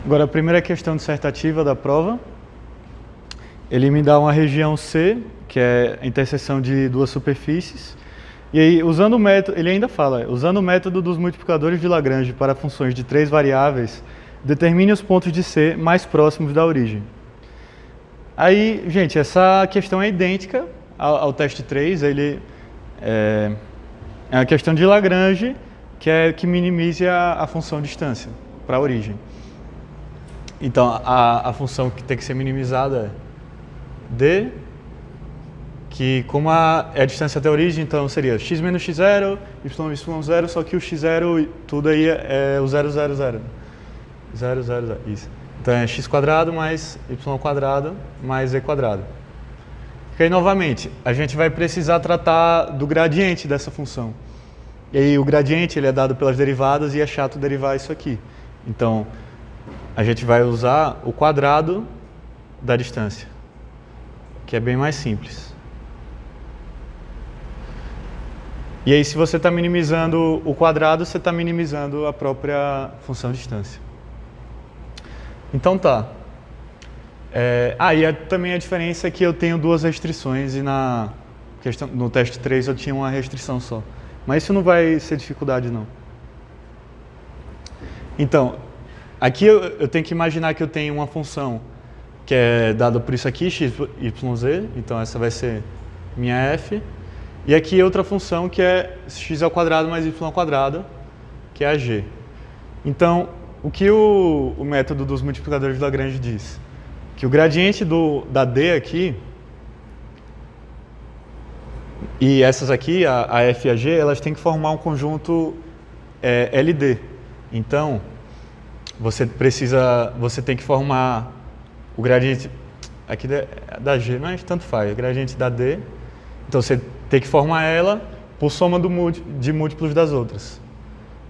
Agora, a primeira questão dissertativa da prova, ele me dá uma região C, que é a interseção de duas superfícies, e aí, usando o método, ele ainda fala, usando o método dos multiplicadores de Lagrange para funções de 3 variáveis, determine os pontos de C mais próximos da origem. Aí, gente, essa questão é idêntica ao teste 3, ele é a questão de Lagrange, que minimize a função distância para a origem. Então, a função que tem que ser minimizada é D, que como é a distância até a origem, então seria x menos x0, y0, só que o x0, tudo aí é o 0, 0, 0. 0, 0, 0, isso. Então é x² mais y² mais z². E aí, novamente, a gente vai precisar tratar do gradiente dessa função. E aí o gradiente ele é dado pelas derivadas e é chato derivar isso aqui. Então, a gente vai usar o quadrado da distância, que é bem mais simples. E aí, se você está minimizando o quadrado, você está minimizando a própria função distância. Então tá. E também a diferença é que eu tenho duas restrições e no teste 3 eu tinha uma restrição só. Mas isso não vai ser dificuldade, não. Então, aqui eu tenho que imaginar que eu tenho uma função que é dada por isso aqui, x, y, z. Então, essa vai ser minha f. E aqui outra função que é x² mais y², que é a g. Então, o que o método dos multiplicadores de Lagrange diz? Que o gradiente da D aqui, e essas aqui, a F e a G, elas têm que formar um conjunto LD. Então, você tem que formar o gradiente aqui da G, mas tanto faz, o gradiente da D. Então, você tem que formar ela por soma de múltiplos das outras.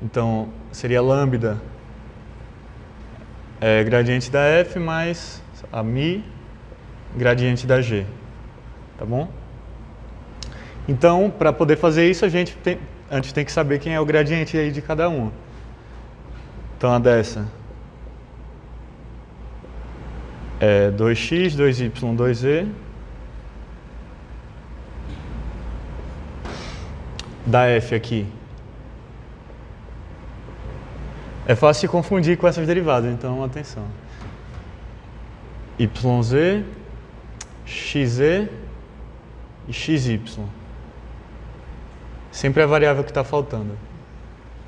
Então, seria lambda gradiente da F mais a mi gradiente da G. Tá bom? Então, para poder fazer isso, a gente tem que saber quem é o gradiente aí de cada um. Então, a dessa é 2x, 2y, 2z. Da f aqui. É fácil se confundir com essas derivadas, então atenção. YZ, XZ e XY. Sempre a variável que está faltando.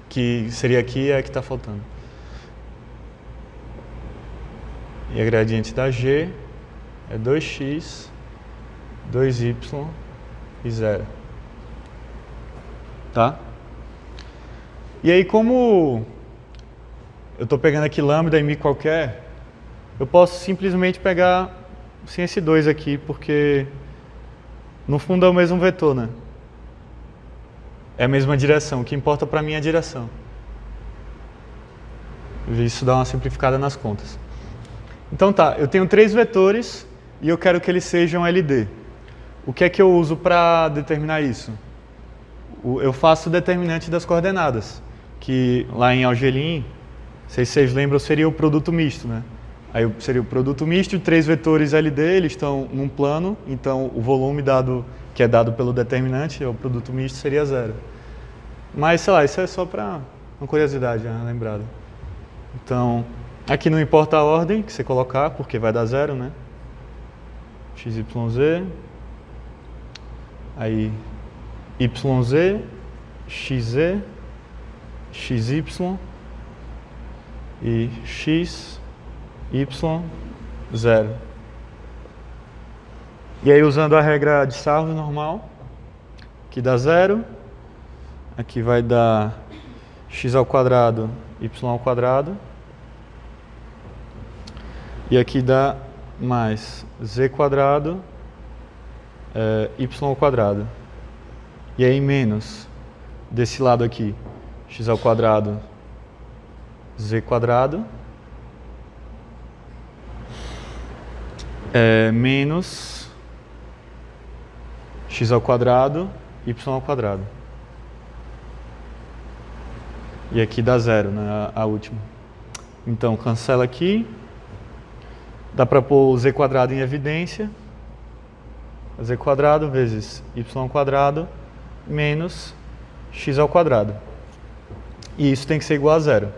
Que seria aqui é a que está faltando. E a gradiente da G é 2x, 2y e 0. Tá? E aí, como eu estou pegando aqui lambda e mi qualquer, eu posso simplesmente pegar sem esse 2 aqui, porque no fundo é o mesmo vetor, né? É a mesma direção. O que importa para mim é a direção. Isso dá uma simplificada nas contas. Então tá, eu tenho 3 vetores e eu quero que eles sejam LD. O que é que eu uso para determinar isso? Eu faço o determinante das coordenadas, que lá em Algelin, se vocês lembram, seria o produto misto, né? Aí seria o produto misto, 3 vetores LD, eles estão num plano, então o volume que é dado pelo determinante, o produto misto, seria 0. Mas, sei lá, isso é só para uma curiosidade, né, lembrado. Então, aqui não importa a ordem que você colocar, porque vai dar 0, né? XYZ, aí YZ, XZ, XY e X, Y, 0. E aí, usando a regra de Sarro normal, que dá 0, aqui vai dar x², y², e aqui dá mais z², y². E aí, menos desse lado aqui, x², z², menos x², y². E aqui dá 0, né, a última. Então, cancela aqui. Dá para pôr o z quadrado em evidência. Z quadrado vezes y quadrado menos x ao quadrado. E isso tem que ser igual a zero.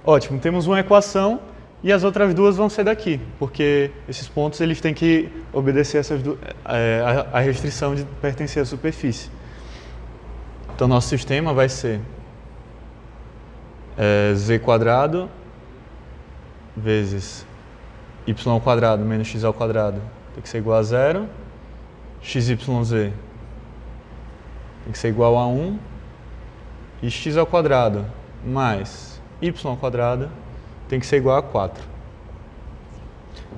Ótimo, temos uma equação e as outras duas vão ser daqui, porque esses pontos eles têm que obedecer a restrição de pertencer à superfície. Então, nosso sistema vai ser z quadrado vezes y quadrado menos x ao quadrado tem que ser igual a zero, xyz tem que ser igual a 1, e x ao quadrado mais y ao quadrado tem que ser igual a 4.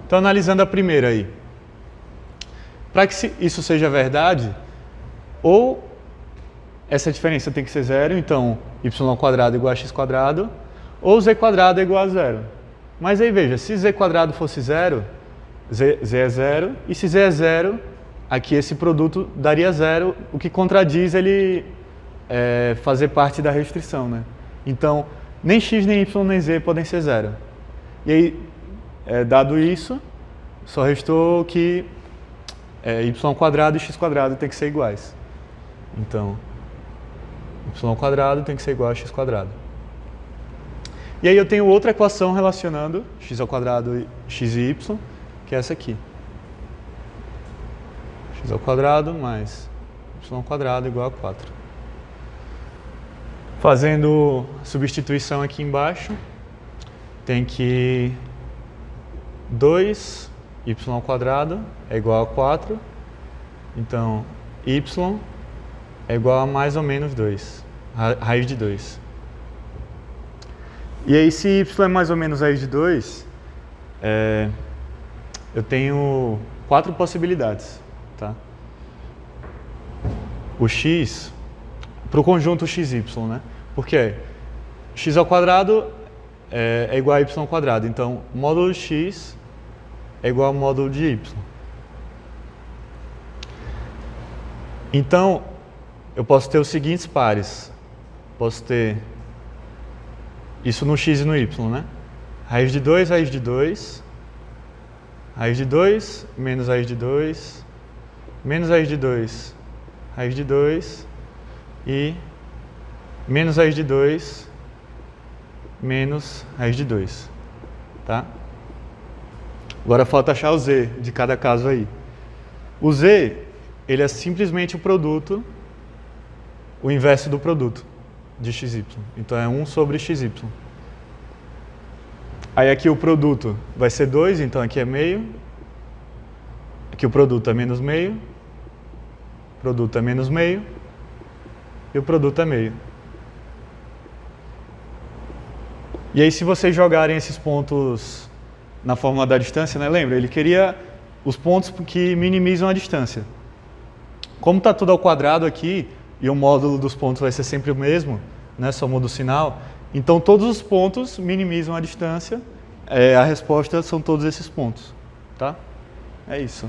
Então, analisando a primeira aí, para que isso seja verdade, ou essa diferença tem que ser zero, então y quadrado igual a x quadrado, ou z quadrado é igual a zero. Mas aí veja, se z quadrado fosse zero, z é zero, e se z é zero, aqui esse produto daria zero, o que contradiz ele fazer parte da restrição, né? Então, nem x, nem y, nem z podem ser zero. E aí, dado isso, só restou que y quadrado e x quadrado tem que ser iguais. Então, y quadrado tem que ser igual a x quadrado. E aí eu tenho outra equação relacionando x ao quadrado e x e y, que é essa aqui. X ao quadrado mais y ao quadrado igual a 4. Fazendo substituição aqui embaixo, tem que 2y ao quadrado é igual a 4. Então, y é igual a mais ou menos 2, raiz de 2. E aí, se y é mais ou menos raiz de 2, eu tenho 4 possibilidades. Tá? O x, para o conjunto xy, né? Porque x ao quadrado é igual a y ao quadrado. Então, módulo de x é igual ao módulo de y. Então, eu posso ter os seguintes pares. Posso ter isso no x e no y, né? Raiz de 2, raiz de 2. Raiz de 2, menos raiz de 2. Menos raiz de 2, raiz de 2. E menos raiz de 2, menos raiz de 2. Tá? Agora falta achar o z de cada caso aí. O z, ele é simplesmente o produto, o inverso do produto de xy. Então, é 1 sobre xy. Aí aqui o produto vai ser 2, então aqui é meio. Aqui o produto é menos meio. O produto é menos meio. E o produto é meio. E aí, se vocês jogarem esses pontos na fórmula da distância, né? Lembra? Ele queria os pontos que minimizam a distância. Como está tudo ao quadrado aqui, e o módulo dos pontos vai ser sempre o mesmo, né? Só muda o sinal, então todos os pontos minimizam a distância. A resposta são todos esses pontos. Tá? É isso.